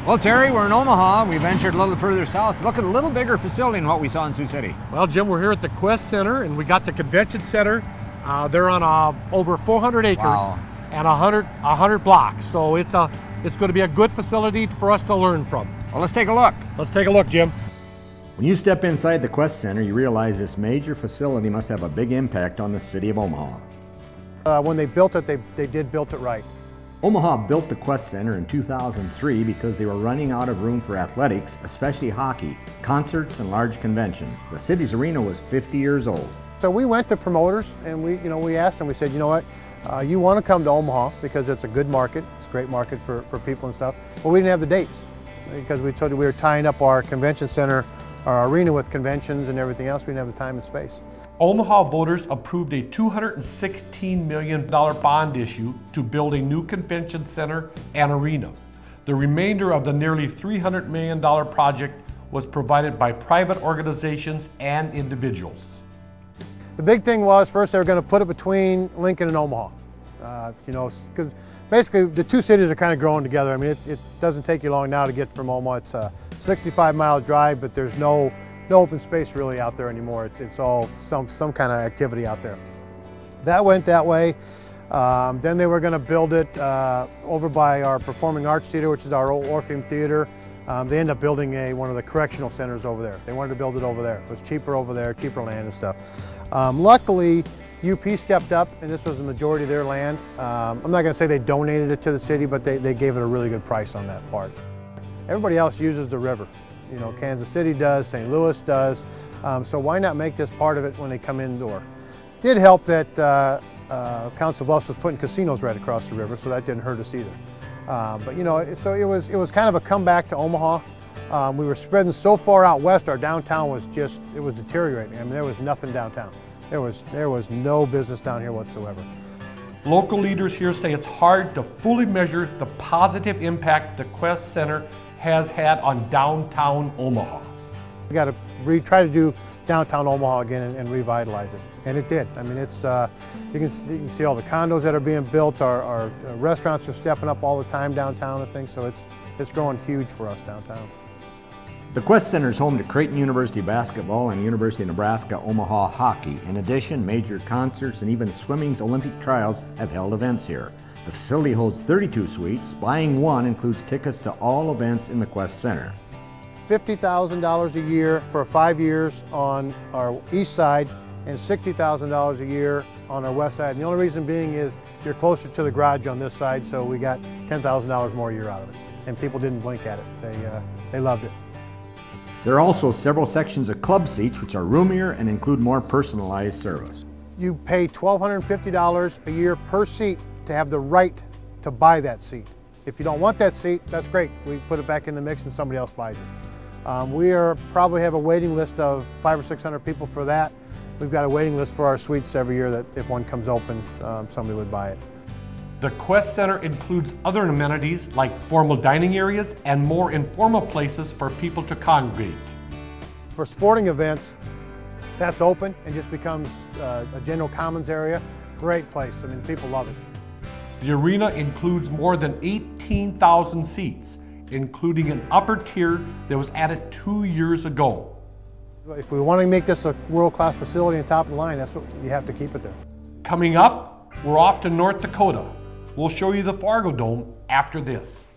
Well, Terry, we're in Omaha. We ventured a little further south to look at a little bigger facility than what we saw in Sioux City. Well, Jim, we're here at the Qwest Center, and we got the convention center. They're on over 400 acres. Wow. And 100 blocks. So it's going to be a good facility for us to learn from. Well, let's take a look. Let's take a look, Jim. When you step inside the Qwest Center, you realize this major facility must have a big impact on the city of Omaha. When they built it, they did build it right. Omaha built the Qwest Center in 2003 because they were running out of room for athletics, especially hockey, concerts, and large conventions. The city's arena was 50 years old. So we went to promoters and we asked them, we said, you know what, you want to come to Omaha because it's a good market, it's a great market for people and stuff, but we didn't have the dates because we told you we were tying up our convention center, our arena with conventions and everything else. We didn't have the time and space. Omaha voters approved a $216 million bond issue to build a new convention center and arena. The remainder of the nearly $300 million project was provided by private organizations and individuals. The big thing was, first they were going to put it between Lincoln and Omaha. Because basically the two cities are kind of growing together. I mean, it doesn't take you long now to get from Omaha. It's a 65-mile drive, but there's no open space really out there anymore. It's all some kind of activity out there. That went that way. Then they were going to build it over by our Performing Arts Theater, which is our old Orpheum Theater. They ended up building one of the correctional centers over there. They wanted to build it over there. It was cheaper over there, cheaper land and stuff. Luckily, UP stepped up, and this was the majority of their land. I'm not going to say they donated it to the city, but they gave it a really good price on that part. Everybody else uses the river. You know, Kansas City does, St. Louis does, so why not make this part of it when they come indoor? Did help that Council Bluffs was putting casinos right across the river, so that didn't hurt us either. But you know, so it was kind of a comeback to Omaha. We were spreading so far out west, our downtown was it was deteriorating. I mean, there was nothing downtown. There was no business down here whatsoever. Local leaders here say it's hard to fully measure the positive impact the Qwest Center has had on downtown Omaha. We got to try to do downtown Omaha again and revitalize it, and it did. I mean, it's you can see all the condos that are being built. Our restaurants are stepping up all the time downtown and things, so it's growing huge for us downtown. The Qwest Center is home to Creighton University basketball and University of Nebraska Omaha hockey. In addition, major concerts and even swimming's Olympic trials have held events here. The facility holds 32 suites. Buying one includes tickets to all events in the Qwest Center. $50,000 a year for 5 years on our east side and $60,000 a year on our west side. And the only reason being is you're closer to the garage on this side, so we got $10,000 more a year out of it. And people didn't blink at it. They loved it. There are also several sections of club seats which are roomier and include more personalized service. You pay $1,250 a year per seat to have the right to buy that seat. If you don't want that seat, that's great. We put it back in the mix and somebody else buys it. We probably have a waiting list of 500 or 600 people for that. We've got a waiting list for our suites every year that if one comes open, somebody would buy it. The Qwest Center includes other amenities like formal dining areas and more informal places for people to congregate. For sporting events, that's open and just becomes a general commons area. Great place. I mean, people love it. The arena includes more than 18,000 seats, including an upper tier that was added 2 years ago. If we want to make this a world-class facility and top of the line, that's what you have to keep it there. Coming up, we're off to North Dakota. We'll show you the Fargo Dome after this.